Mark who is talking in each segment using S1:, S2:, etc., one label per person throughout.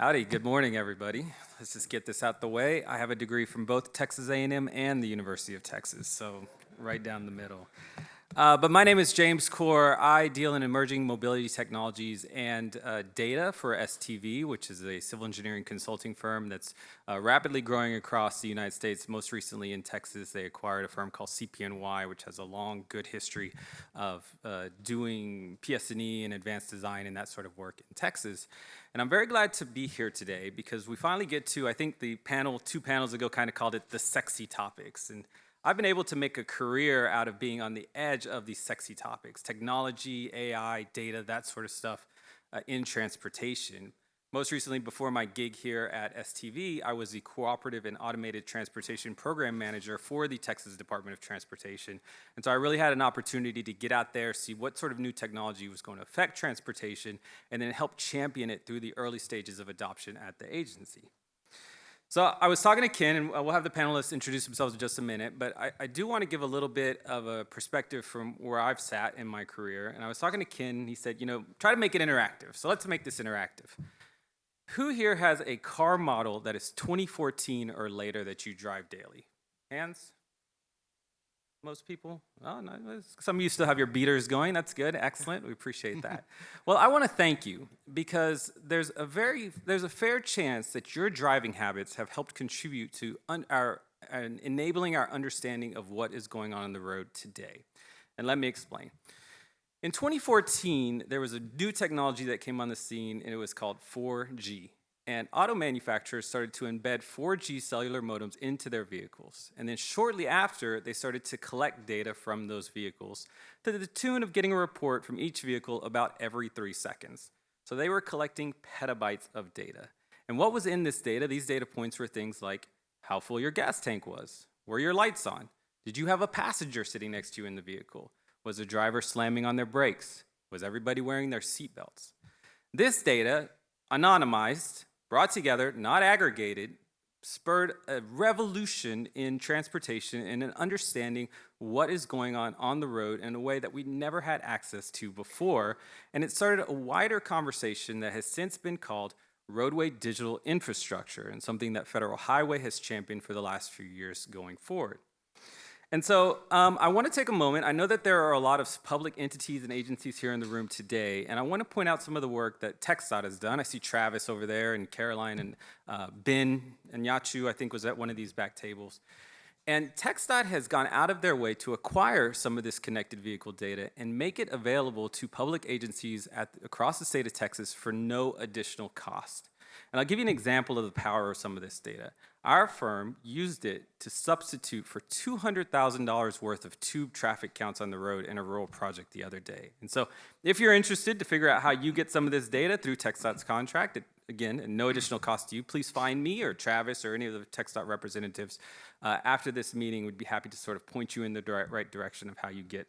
S1: Howdy, good morning, everybody. Let's just get this out the way. I have a degree from both Texas A&M and the University of Texas, so right down the middle. But my name is James Core. I deal in emerging mobility technologies and data for STV, which is a civil engineering consulting firm that's rapidly growing across the United States. Most recently in Texas, they acquired a firm called CPNY, which has a long, good history of doing PS&E and advanced design and that sort of work in Texas. And I'm very glad to be here today because we finally get to, I think the panel, 2 panels ago kind of called it the sexy topics. And I've been able to make a career out of being on the edge of these sexy topics, technology, AI, data, that sort of stuff in transportation. Most recently, before my gig here at STV, I was the Cooperative and Automated Transportation Program Manager for the Texas Department of Transportation. And so I really had an opportunity to get out there, see what sort of new technology was going to affect transportation, and then help champion it through the early stages of adoption at the agency. So I was talking to Ken, and we'll have the panelists introduce themselves in just a minute, but I do want to give a little bit of a perspective from where I've sat in my career. And I was talking to Ken, and he said, try to make it interactive. So let's make this interactive. Who here has a car model that is 2014 or later that you drive daily? Hands? Most people? Oh, no. Some of you still have your beaters going. That's good. Excellent. We appreciate that. Well, I want to thank you because there's a fair chance that your driving habits have helped contribute to enabling our understanding of what is going on the road today. And let me explain. In 2014, there was a new technology that came on the scene, and it was called 4G. And auto manufacturers started to embed 4G cellular modems into their vehicles. And then shortly after, they started to collect data from those vehicles to the tune of getting a report from each vehicle about every 3 seconds. So they were collecting petabytes of data. And what was in this data? These data points were things like how full your gas tank was, were your lights on, did you have a passenger sitting next to you in the vehicle, was the driver slamming on their brakes, was everybody wearing their seatbelts? This data, anonymized, brought together, not aggregated, spurred a revolution in transportation and in understanding what is going on the road in a way that we never had access to before. And it started a wider conversation that has since been called roadway digital infrastructure, and something that Federal Highway has championed for the last few years going forward. And so I want to take a moment. I know that there are a lot of public entities and agencies here in the room today, and I want to point out some of the work that TxDOT has done. I see Travis over there, and Caroline, and Ben, and Yachu, I think, was at one of these back tables. And TxDOT has gone out of their way to acquire some of this connected vehicle data and make it available to public agencies across the state of Texas for no additional cost. And I'll give you an example of the power of some of this data. Our firm used it to substitute for $200,000 worth of tube traffic counts on the road in a rural project the other day. And so if you're interested to figure out how you get some of this data through TxDOT's contract, again, at no additional cost to you, please find me or Travis or any of the TxDOT representatives after this meeting. We'd be happy to sort of point you in the right direction of how you get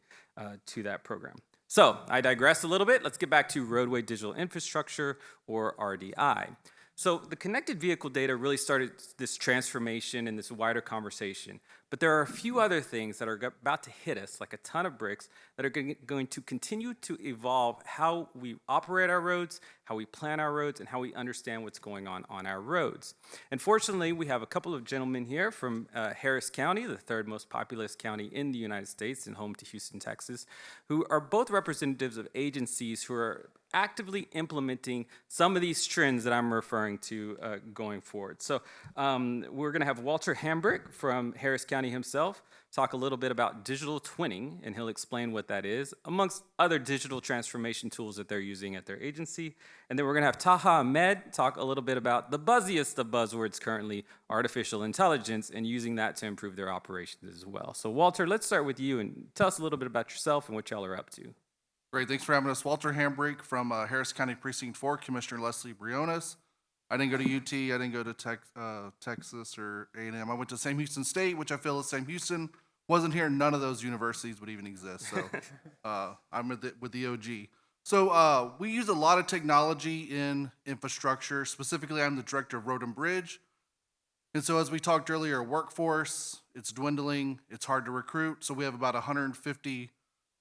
S1: to that program. So I digress a little bit. Let's get back to roadway digital infrastructure, or RDI. So the connected vehicle data really started this transformation and this wider conversation. But there are a few other things that are about to hit us like a ton of bricks that are going to continue to evolve how we operate our roads, how we plan our roads, and how we understand what's going on our roads. And fortunately, we have a couple of gentlemen here from Harris County, the 3rd most populous county in the United States and home to Houston, Texas, who are both representatives of agencies who are actively implementing some of these trends that I'm referring to going forward. So we're going to have Walter Hambrick from Harris County himself talk a little bit about digital twinning, and he'll explain what that is, amongst other digital transformation tools that they're using at their agency. And then we're going to have Taha Ahmed talk a little bit about the buzziest of buzzwords currently, artificial intelligence, and using that to improve their operations as well. So Walter, let's start with you and tell us a little bit about yourself and what y'all are up to.
S2: Great, thanks for having us. Walter Hambrick from Harris County Precinct 4, Commissioner Leslie Briones. I didn't go to UT, I didn't go to Texas or A&M. I went to Sam Houston State, which I feel is Sam Houston. Wasn't here, none of those universities would even exist, so I'm with the OG. So we use a lot of technology in infrastructure. Specifically, I'm the Director of Road and Bridge. And so as we talked earlier, workforce, it's dwindling, it's hard to recruit. So we have about 150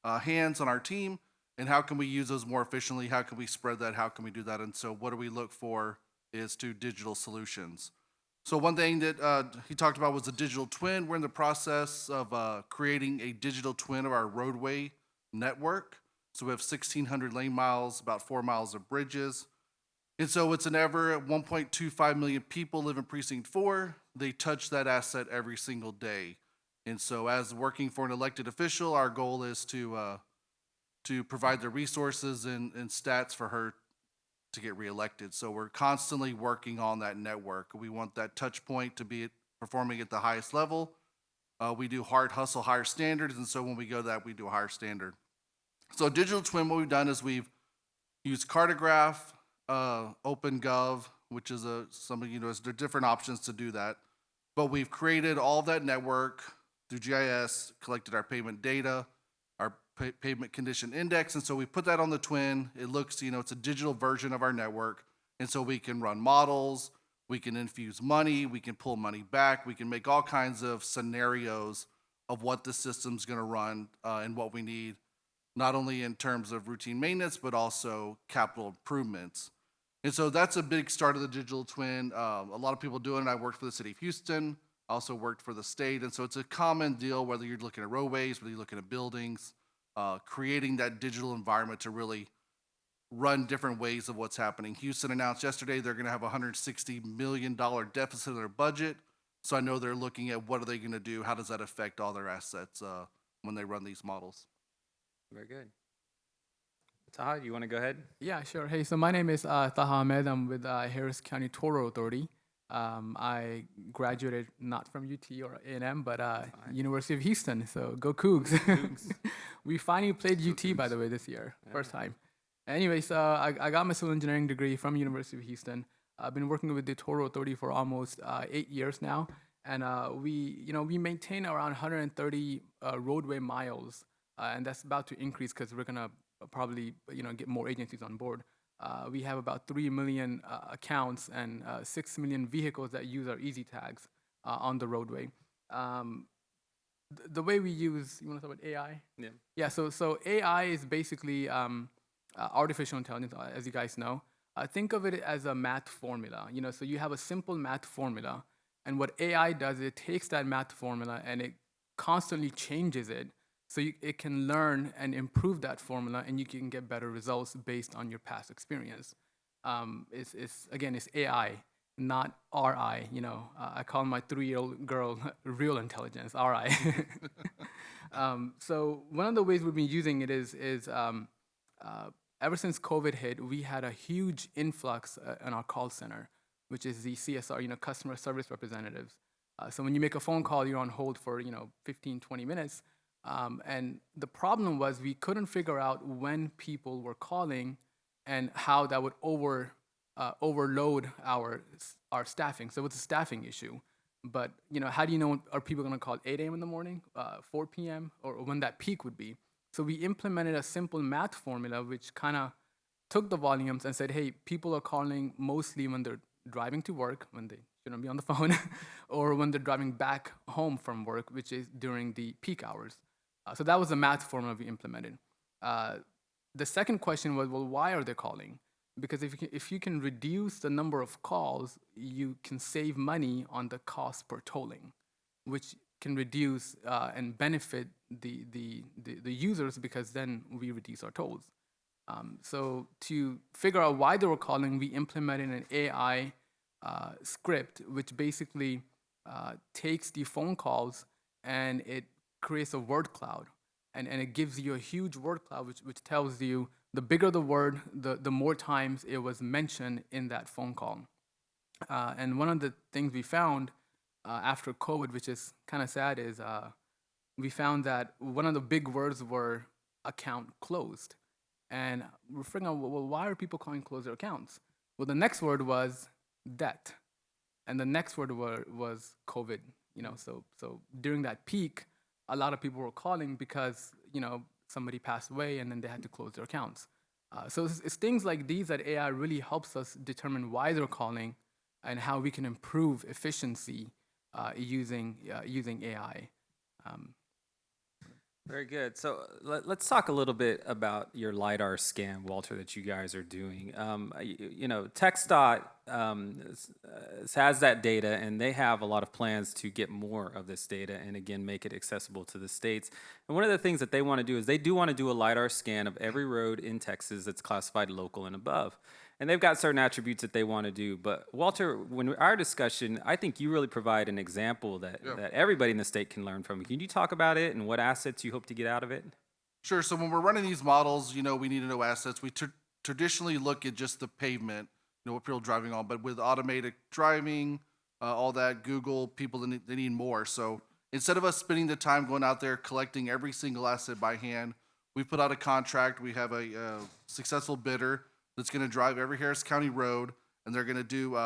S2: hands on our team. And how can we use those more efficiently? How can we spread that? How can we do that? And so what do we look for is to digital solutions. So one thing that he talked about was a digital twin. We're in the process of creating a digital twin of our roadway network. So we have 1,600 lane miles, about 4 miles of bridges. And so it's an ever 1.25 million people live in Precinct 4. They touch that asset every single day. And so as working for an elected official, our goal is to provide the resources and stats for her to get reelected. So we're constantly working on that network. We want that touch point to be performing at the highest level. We do hard hustle, higher standards, and so when we go to that, we do a higher standard. So digital twin, what we've done is we've used Cartograph, OpenGov, which is something, there are different options to do that. But we've created all of that network through GIS, collected our pavement data, our pavement condition index, and so we put that on the twin. It looks, it's a digital version of our network, and so we can run models, we can infuse money, we can pull money back, we can make all kinds of scenarios of what the system's gonna run and what we need, not only in terms of routine maintenance, but also capital improvements. And so that's a big start of the digital twin. A lot of people doing it. I worked for the city of Houston, also worked for the state. And so it's a common deal, whether you're looking at roadways, whether you're looking at buildings, creating that digital environment to really run different ways of what's happening. Houston announced yesterday they're gonna have a $160 million deficit in their budget. So I know they're looking at what are they gonna do? How does that affect all their assets when they run these models?
S1: Very good. Taha, you want to go ahead?
S3: Yeah, sure. Hey, so my name is Taha Ahmed. I'm with Harris County Toll Road Authority. I graduated not from UT or A&M, but University of Houston. So go Cougs. We finally played UT, by the way, this year, first time. Anyways, I got my civil engineering degree from University of Houston. I've been working with the Toll Road Authority for almost 8 years now, and we maintain around 130 roadway miles. And that's about to increase because we're gonna probably get more agencies on board. We have about 3 million accounts and 6 million vehicles that use our easy tags on the roadway. The way we use, you want to talk about AI?
S1: Yeah.
S3: Yeah. So AI is basically artificial intelligence, as you guys know. Think of it as a math formula. So you have a simple math formula, and what AI does, it takes that math formula and it constantly changes it. So it can learn and improve that formula, and you can get better results based on your past experience. It's AI, not RI. I call my 3-year-old girl real intelligence, RI. So one of the ways we've been using it is ever since COVID hit, we had a huge influx in our call center, which is the CSR, customer service representatives. So when you make a phone call, you're on hold for 15, 20 minutes. And the problem was we couldn't figure out when people were calling and how that would overload our staffing. So it's a staffing issue. But how do you know, are people going to call 8 a.m. in the morning, 4 p.m., or when that peak would be? So we implemented a simple math formula which kind of took the volumes and said, hey, people are calling mostly when they're driving to work, when they shouldn't be on the phone, or when they're driving back home from work, which is during the peak hours. So that was the math formula we implemented. The second question was, well, why are they calling? Because if you can reduce the number of calls, you can save money on the cost per tolling, which can reduce and benefit the users, because then we reduce our tolls. So to figure out why they were calling, we implemented an AI script, which basically takes the phone calls and it creates a word cloud, and it gives you a huge word cloud which tells you the bigger the word, the more times it was mentioned in that phone call. And one of the things we found after COVID, which is kind of sad, is we found that one of the big words were account closed. And we're figuring out, well, why are people calling close their accounts? Well, the next word was debt, and the next word was COVID. So during that peak, a lot of people were calling because somebody passed away and then they had to close their accounts. So it's things like these that AI really helps us determine why they're calling and how we can improve efficiency using AI.
S1: Very good. So let's talk a little bit about your LiDAR scan, Walter, that you guys are doing. TxDOT has that data, and they have a lot of plans to get more of this data and, again, make it accessible to the states. And one of the things that they want to do is they do want to do a LiDAR scan of every road in Texas that's classified local and above. And they've got certain attributes that they want to do. But Walter, when our discussion, I think you really provide an example that everybody in the state can learn from. Can you talk about it and what assets you hope to get out of it?
S2: Sure. So when we're running these models, we need to know assets. We traditionally look at just the pavement, what people are driving on. But with automated driving, all that, Google, people, they need more. So instead of us spending the time going out there collecting every single asset by hand, we put out a contract. We have a successful bidder that's going to drive every Harris County road, and they're going to do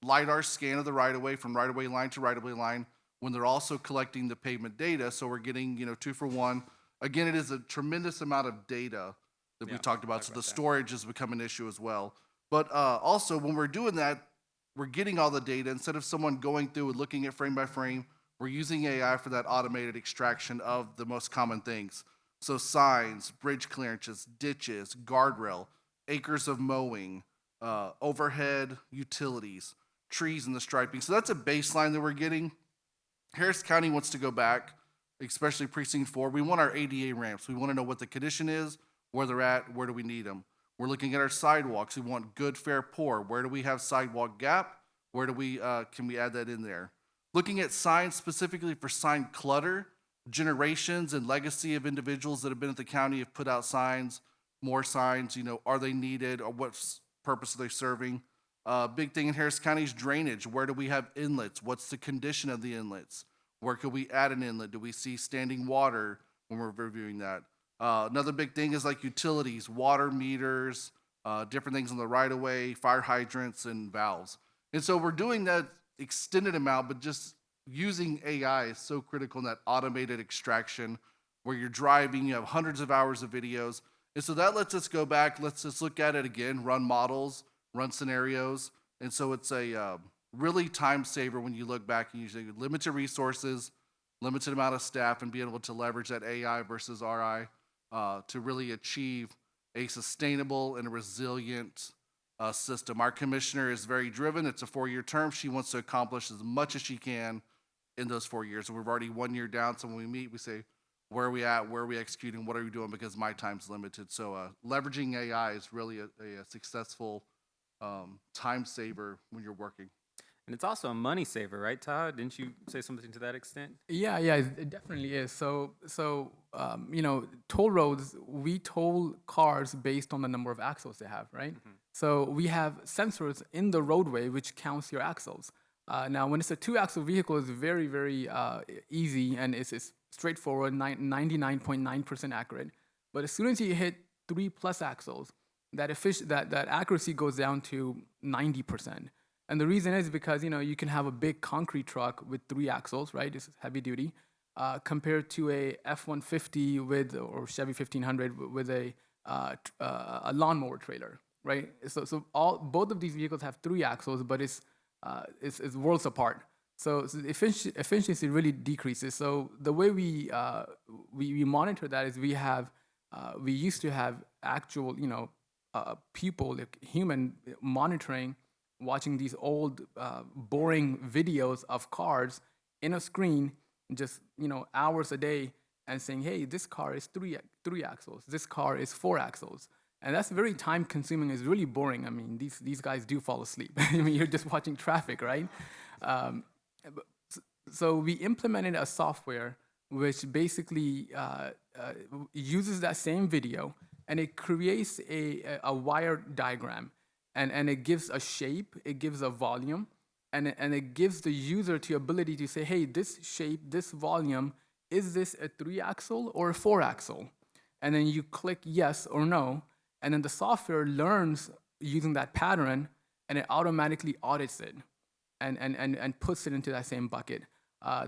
S2: LiDAR scan of the right-of-way from right-of-way line to right-of-way line when they're also collecting the pavement data. So we're getting, 2 for 1. Again, it is a tremendous amount of data that we talked about. So the storage has become an issue as well. But also, when we're doing that, we're getting all the data. Instead of someone going through and looking at frame by frame, we're using AI for that automated extraction of the most common things. So signs, bridge clearances, ditches, guardrail, acres of mowing, overhead utilities, trees and the striping. So that's a baseline that we're getting. Harris County wants to go back, especially Precinct 4. We want our ADA ramps. We want to know what the condition is, where they're at, where do we need them. We're looking at our sidewalks. We want good, fair, poor. Where do we have sidewalk gap? Where do we can we add that in there? Looking at signs specifically for sign clutter, generations and legacy of individuals that have been at the county have put out signs, more signs, are they needed or what purpose are they serving? Big thing in Harris County is drainage. Where do we have inlets? What's the condition of the inlets? Where could we add an inlet? Do we see standing water when we're reviewing that? Another big thing is like utilities, water meters, different things on the right of way, fire hydrants and valves. And so we're doing that extended amount, but just using AI is so critical in that automated extraction where you're driving, you have hundreds of hours of videos. And so that lets us go back, let's just look at it again, run models, run scenarios. And so it's a really time saver when you look back and usually limited resources, limited amount of staff, and be able to leverage that AI versus RI to really achieve a sustainable and a resilient system. Our commissioner is very driven. It's a 4-year term. She wants to accomplish as much as she can in those 4 years. And we're already 1 year down. So when we meet, we say, where are we at? Where are we executing? What are we doing? Because my time's limited. So leveraging AI is really a successful time saver when you're working.
S1: And it's also a money saver, right, Todd? Didn't you say something to that extent?
S3: Yeah, it definitely is. So toll roads, we toll cars based on the number of axles they have, right? Mm-hmm. So we have sensors in the roadway which counts your axles. Now, when it's a 2-axle vehicle, it's very, very easy and it's straightforward, 99.9% accurate. But as soon as you hit 3+ axles, that accuracy goes down to 90%. And the reason is because you can have a big concrete truck with 3 axles, right? This is heavy duty, compared to a F-150 or Chevy 1500 with a lawnmower trailer, right? So both of these vehicles have 3 axles, but it's worlds apart. So the efficiency really decreases. So the way we monitor that is we used to have actual people, like human monitoring, watching these old boring videos of cars in a screen, just hours a day, and saying, hey, this car is three axles, this car is 4 axles. And that's very time consuming. It's really boring. I mean, these guys do fall asleep. I mean, you're just watching traffic, right? So we implemented a software which basically uses that same video, and it creates a wire diagram, and it gives a shape, it gives a volume, and it gives the user the ability to say, hey, this shape, this volume, is this a 3-axle or a 4-axle? And then you click yes or no, and then the software learns using that pattern, and it automatically audits it and puts it into that same bucket.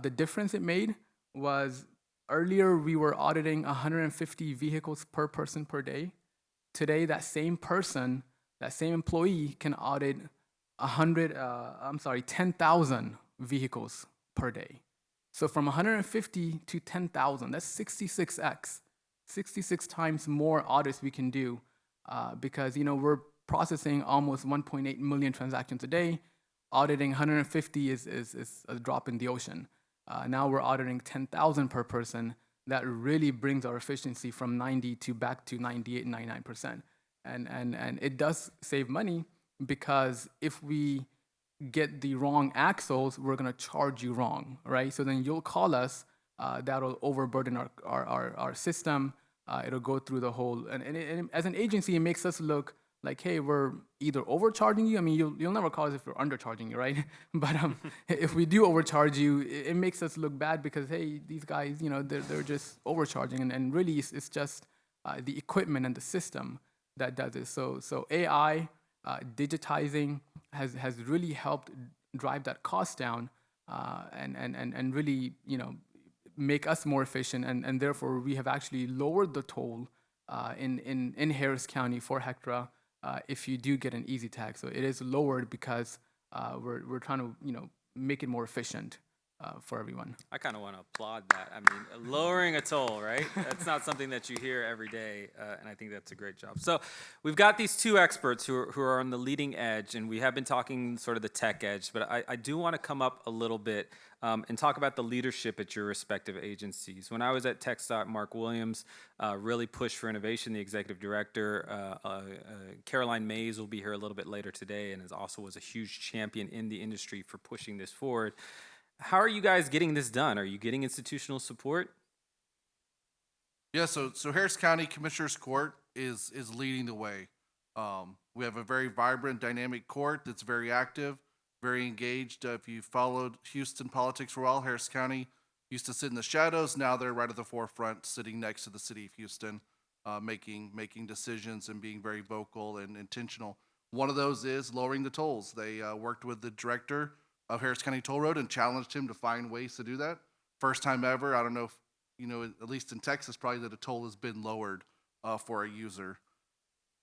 S3: The difference it made was earlier we were auditing 150 vehicles per person per day. Today, that same person, that same employee can audit 10,000 vehicles per day. So from 150 to 10,000, that's 66x, 66 times more audits we can do because we're processing almost 1.8 million transactions a day. Auditing 150 is a drop in the ocean. Now we're auditing 10,000 per person. That really brings our efficiency from 90 to back to 98 and 99%. And it does save money because if we get the wrong axles, we're gonna charge you wrong, right? So then you'll call us, that'll overburden our system. It'll go through the whole, and as an agency, it makes us look like, hey, we're either overcharging you. I mean, you'll never call us if we're undercharging you, right? But if we do overcharge you, it makes us look bad because, hey, these guys, they're just overcharging, and really it's just the equipment and the system that does it. So AI, digitizing has really helped drive that cost down and really make us more efficient, and therefore we have actually lowered the toll in Harris County for Hectra if you do get an easy tag. So it is lowered because we're trying to make it more efficient for everyone.
S1: I kind of want to applaud that. I mean, lowering a toll, right? That's not something that you hear every day, and I think that's a great job. So we've got these two experts who are on the leading edge, and we have been talking sort of the tech edge, but I do want to come up a little bit and talk about the leadership at your respective agencies. When I was at TechStop, Mark Williams really pushed for innovation, the executive director. Caroline Mays will be here a little bit later today and also was a huge champion in the industry for pushing this forward. How are you guys getting this done? Are you getting institutional support?
S2: Yeah, so Harris County Commissioners Court is leading the way. We have a very vibrant, dynamic court that's very active, very engaged. If you followed Houston politics for a while, Harris County used to sit in the shadows. Now they're right at the forefront, sitting next to the city of Houston, making decisions and being very vocal and intentional. One of those is lowering the tolls. They worked with the director of Harris County Toll Road and challenged him to find ways to do that. First time ever. I don't know if, at least in Texas, probably that a toll has been lowered for a user.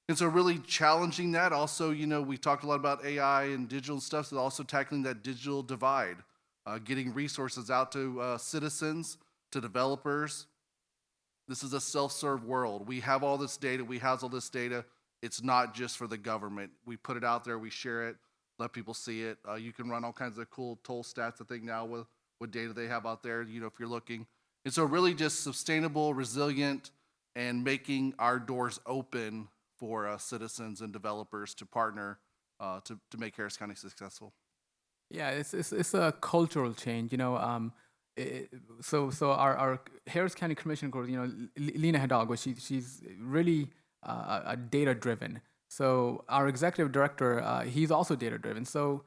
S2: And so really challenging that. Also, we talked a lot about AI and digital stuff, so also tackling that digital divide, getting resources out to citizens, to developers. This is a self-serve world. We have all this data. We house all this data. It's not just for the government. We put it out there. We share it. Let people see it. You can run all kinds of cool toll stats, I think, now with data they have out there, if you're looking. And so really just sustainable, resilient, and making our doors open for citizens and developers to partner to make Harris County successful.
S3: Yeah, it's a cultural change, so our Harris County Commission Court, Lena Hidalgo, she's really data driven. So our executive director, he's also data driven. So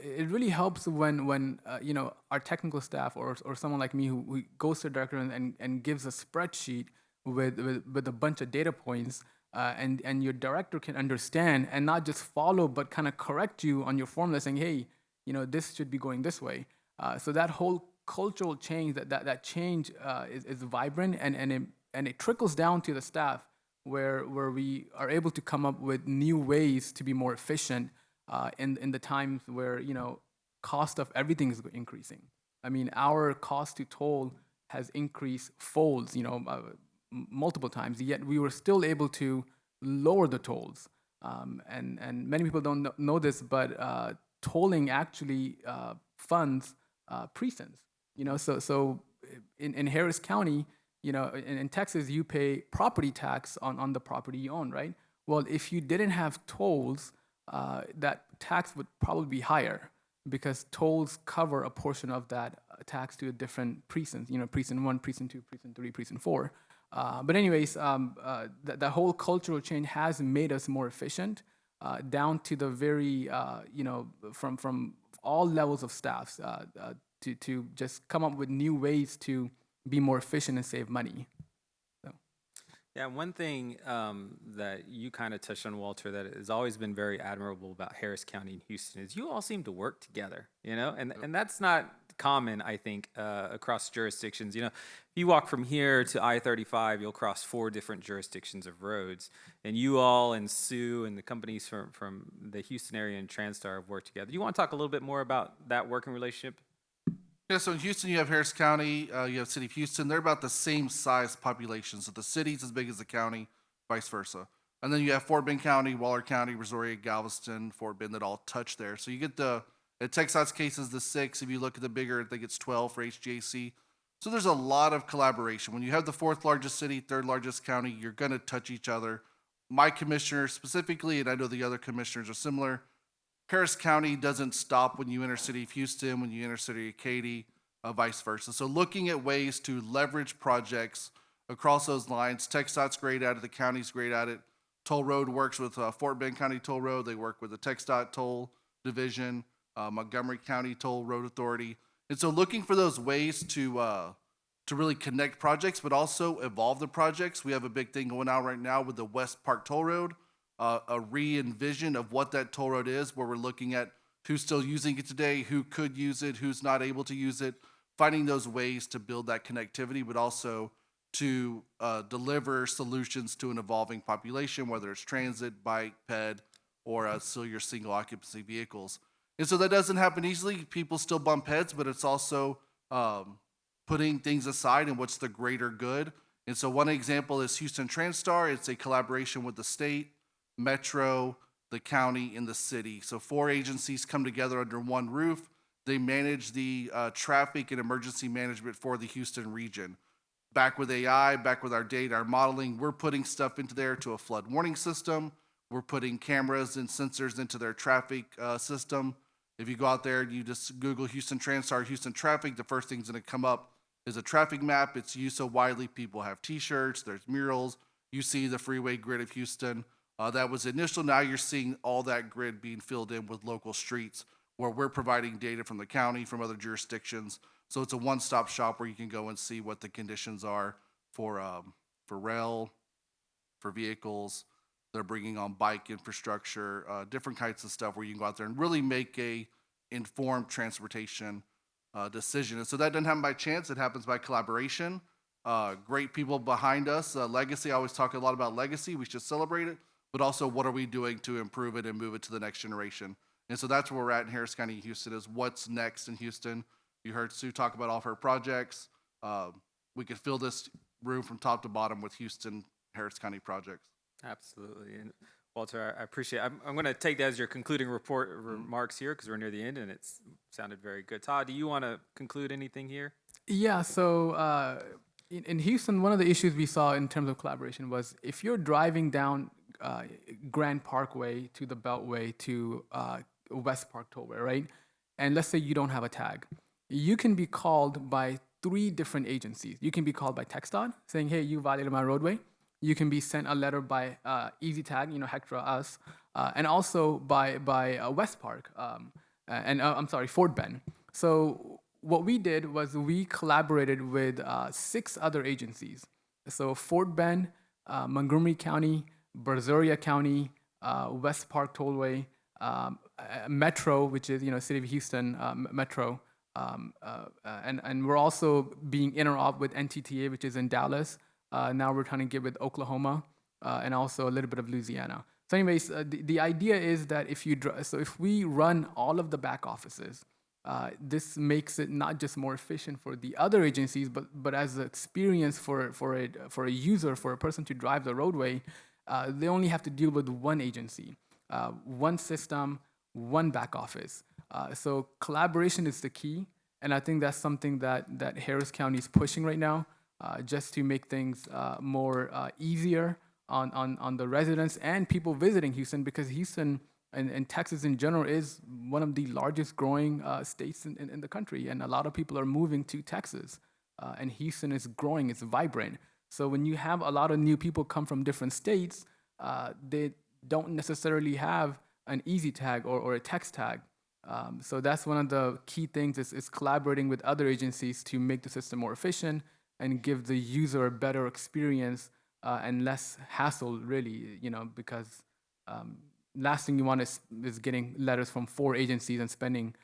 S3: it really helps when our technical staff or someone like me who goes to the director and gives a spreadsheet with a bunch of data points, and your director can understand and not just follow, but kind of correct you on your formula, saying, hey, this should be going this way. So that whole cultural change, that change is vibrant, and it trickles down to the staff, where we are able to come up with new ways to be more efficient in the times where cost of everything is increasing. I mean, our cost to toll has increased folds, multiple times. Yet we were still able to lower the tolls. And many people don't know this, but tolling actually funds precincts. So in Harris County, in Texas, you pay property tax on the property you own, right? Well, if you didn't have tolls, that tax would probably be higher because tolls cover a portion of that tax to a different precincts, precinct 1, precinct 2, precinct 3, precinct 4. But anyways, the whole cultural change has made us more efficient down to the very, from all levels of staffs to just come up with new ways to be more efficient and save money. So.
S1: Yeah, one thing that you kind of touched on, Walter, that has always been very admirable about Harris County and Houston is you all seem to work together, and that's not common, I think, across jurisdictions. If you walk from here to I-35, you'll cross 4 different jurisdictions of roads, and you all and Sue and the companies from the Houston area and Transtar have worked together. You want to talk a little bit more about that working relationship?
S2: Yeah, so in Houston, you have Harris County, you have City of Houston. They're about the same size population. So the city's as big as the county, vice versa. And then you have Fort Bend County, Waller County, Brazoria, Galveston, Fort Bend that all touch there. So you get in Texas cases, the 6. If you look at the bigger, I think it's 12 for HGAC. So there's a lot of collaboration. When you have the 4th largest city, 3rd largest county, you're going to touch each other. My commissioner specifically, and I know the other commissioners are similar, Harris County doesn't stop when you enter City of Houston, when you enter City of Katy, vice versa. So looking at ways to leverage projects across those lines. TxDOT's great at it. The county's great at it. Toll Road works with Fort Bend County Toll Road. They work with the TxDOT Toll Division, Montgomery County Toll Road Authority. And so looking for those ways to really connect projects, but also evolve the projects. We have a big thing going on right now with the West Park Toll Road, a re-envision of what that toll road is, where we're looking at who's still using it today, who could use it, who's not able to use it, finding those ways to build that connectivity, but also to deliver solutions to an evolving population, whether it's transit, bike, ped, or still your single occupancy vehicles. And so that doesn't happen easily. People still bump heads, but it's also putting things aside and what's the greater good. And so one example is Houston TransStar. It's a collaboration with the state, Metro, the county, and the city. So 4 agencies come together under one roof. They manage the traffic and emergency management for the Houston region. Back with AI, back with our data, our modeling, we're putting stuff into there to a flood warning system. We're putting cameras and sensors into their traffic system. If you go out there and you just Google Houston TransStar, Houston traffic, the first thing's gonna come up is a traffic map. It's used so widely. People have t-shirts, there's murals. You see the freeway grid of Houston. That was initial. Now you're seeing all that grid being filled in with local streets where we're providing data from the county, from other jurisdictions. So it's a one-stop shop where you can go and see what the conditions are for rail, for vehicles. They're bringing on bike infrastructure, different kinds of stuff where you can go out there and really make a informed transportation decision. And so that doesn't happen by chance. It happens by collaboration. Great people behind us. Legacy, I always talk a lot about legacy. We should celebrate it, but also what are we doing to improve it and move it to the next generation? And so that's where we're at in Harris County, Houston, is what's next in Houston. You heard Sue talk about all of her projects. We could fill this room from top to bottom with Houston, Harris County projects.
S1: Absolutely. And Walter, I appreciate it. I'm going to take that as your concluding remarks here because we're near the end and it's sounded very good. Todd, do you want to conclude anything here?
S3: Yeah, so in Houston, one of the issues we saw in terms of collaboration was if you're driving down Grand Parkway to the Beltway to West Park Tollway, right? And let's say you don't have a tag. You can be called by 3 different agencies. You can be called by TxDOT saying, hey, you violated my roadway. You can be sent a letter by Easy Tag, Hectra, us, and also by West Park, Fort Bend. So what we did was we collaborated with 6 other agencies. So Fort Bend, Montgomery County, Brazoria County, West Park Tollway, Metro, which is City of Houston Metro, and we're also being interop with NTTA, which is in Dallas. Now we're trying to get with Oklahoma and also a little bit of Louisiana. So anyways, the idea is that if we run all of the back offices, this makes it not just more efficient for the other agencies, but as an experience for a user, for a person to drive the roadway, they only have to deal with one agency, one system, one back office. So collaboration is the key, and I think that's something that Harris County is pushing right now, just to make things more easier on the residents and people visiting Houston, because Houston and Texas in general is one of the largest growing states in the country, and a lot of people are moving to Texas, and Houston is growing, it's vibrant. So when you have a lot of new people come from different states, they don't necessarily have an easy tag or a text tag. So that's one of the key things is collaborating with other agencies to make the system more efficient and give the user a better experience and less hassle, really, because last thing you want is getting letters from 4 agencies and spending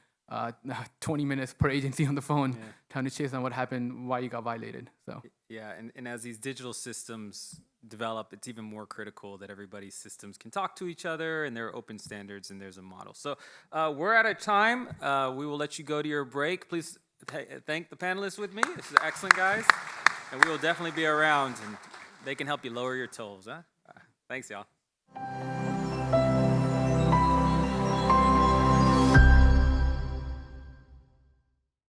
S3: 20 minutes per agency on the phone trying to chase on what happened, why you got violated. So
S1: yeah, and as these digital systems develop, it's even more critical that everybody's systems can talk to each other and there are open standards and there's a model. So we're out of time. We will let you go to your break. Please thank the panelists with me. This is excellent, guys. And we will definitely be around, and they can help you lower your tolls, huh? Thanks, y'all.